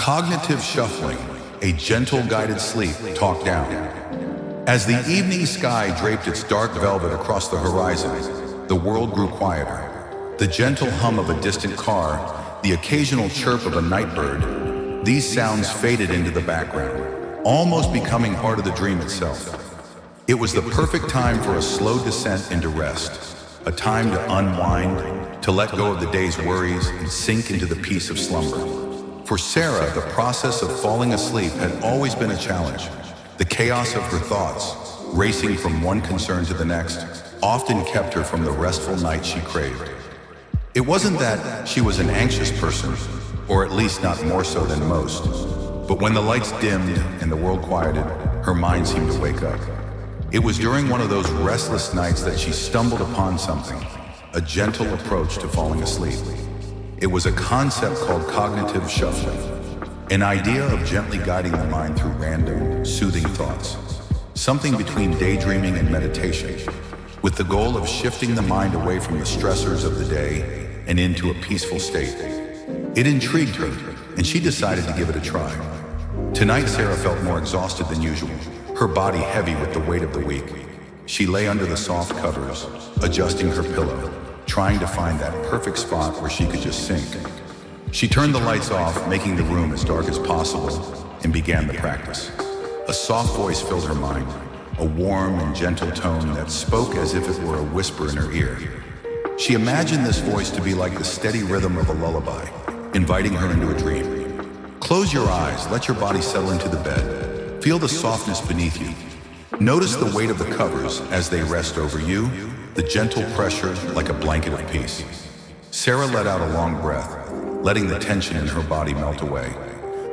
Cognitive shuffling, a gentle guided sleep, Talkdown. As the evening sky draped its dark velvet across the horizon, the world grew quieter. The gentle hum of a distant car, the occasional chirp of a nightbird, these sounds faded into the background, almost becoming part of the dream itself. It was the perfect time for a slow descent into rest, a time to unwind, to let go of the day's worries and sink into the peace of slumber. For Sarah, the process of falling asleep had always been a challenge. The chaos of her thoughts, racing from one concern to the next, often kept her from the restful night she craved. It wasn't that she was an anxious person, or at least not more so than most, but when the lights dimmed and the world quieted, her mind seemed to wake up. It was during one of those restless nights that she stumbled upon something, a gentle approach to falling asleep. It was a concept called cognitive shuffling, an idea of gently guiding the mind through random, soothing thoughts, something between daydreaming and meditation, with the goal of shifting the mind away from the stressors of the day and into a peaceful state. It intrigued her, and she decided to give it a try. Tonight, Sarah felt more exhausted than usual, her body heavy with the weight of the week. She lay under the soft covers, adjusting her pillow, trying to find that perfect spot where she could just sink. She turned the lights off, making the room as dark as possible, and began the practice. A soft voice filled her mind, a warm and gentle tone that spoke as if it were a whisper in her ear. She imagined this voice to be like the steady rhythm of a lullaby, inviting her into a dream. Close your eyes, let your body settle into the bed. Feel the softness beneath you. Notice the weight of the covers as they rest over you, the gentle pressure like a blanket of peace. Sarah let out a long breath, letting the tension in her body melt away.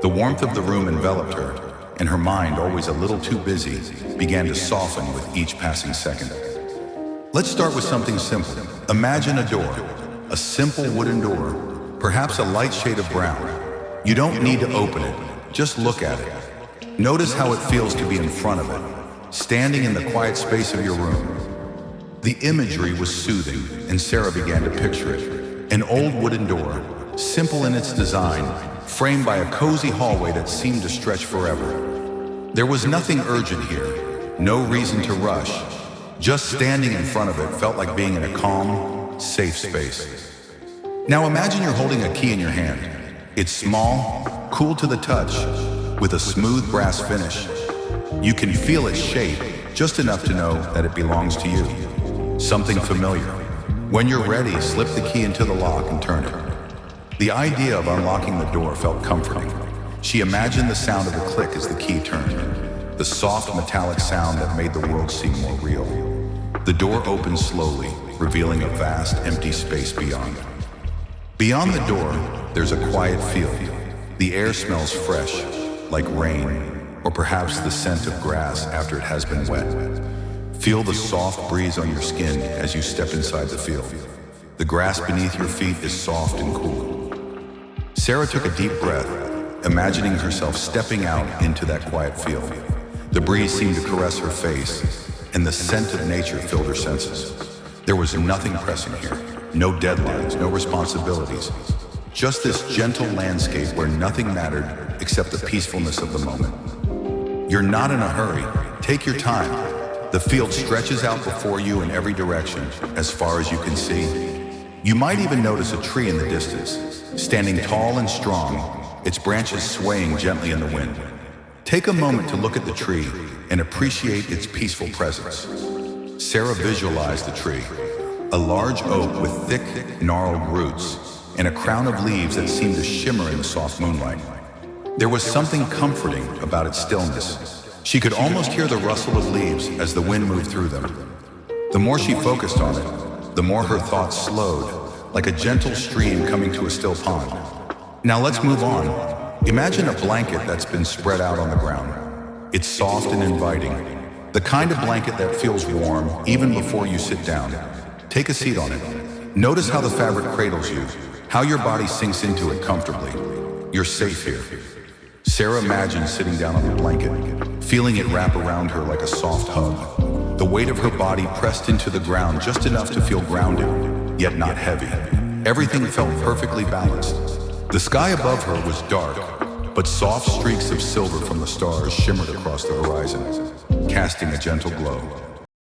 The warmth of the room enveloped her, and her mind, always a little too busy, began to soften with each passing second. Let's start with something simple. Imagine a door, a simple wooden door, perhaps a light shade of brown. You don't need to open it, just look at it. Notice how it feels to be in front of it, standing in the quiet space of your room. The imagery was soothing, and Sarah began to picture it. An old wooden door, simple in its design, framed by a cozy hallway that seemed to stretch forever. There was nothing urgent here, no reason to rush. Just standing in front of it felt like being in a calm, safe space. Now imagine you're holding a key in your hand. It's small, cool to the touch, with a smooth brass finish. You can feel its shape, just enough to know that it belongs to you. Something familiar. When you're ready, slip the key into the lock and turn it. The idea of unlocking the door felt comforting. She imagined the sound of the click as the key turned, the soft metallic sound that made the world seem more real. The door opened slowly, revealing a vast, empty space beyond. Beyond the door, there's a quiet field. The air smells fresh, like rain, or perhaps the scent of grass after it has been wet. Feel the soft breeze on your skin as you step inside the field. The grass beneath your feet is soft and cool. Sarah took a deep breath, imagining herself stepping out into that quiet field. The breeze seemed to caress her face, and the scent of nature filled her senses. There was nothing pressing here, no deadlines, no responsibilities. Just this gentle landscape where nothing mattered except the peacefulness of the moment. You're not in a hurry. Take your time. The field stretches out before you in every direction, as far as you can see. You might even notice a tree in the distance, standing tall and strong, its branches swaying gently in the wind. Take a moment to look at the tree and appreciate its peaceful presence. Sarah visualized the tree, a large oak with thick, gnarled roots and a crown of leaves that seemed to shimmer in the soft moonlight. There was something comforting about its stillness. She could almost hear the rustle of leaves as the wind moved through them. The more she focused on it, the more her thoughts slowed, like a gentle stream coming to a still pond. Now let's move on. Imagine a blanket that's been spread out on the ground. It's soft and inviting, the kind of blanket that feels warm even before you sit down. Take a seat on it. Notice how the fabric cradles you, how your body sinks into it comfortably. You're safe here. Sarah imagined sitting down on the blanket, feeling it wrap around her like a soft hug. The weight of her body pressed into the ground just enough to feel grounded, yet not heavy. Everything felt perfectly balanced. The sky above her was dark, but soft streaks of silver from the stars shimmered across the horizon, casting a gentle glow.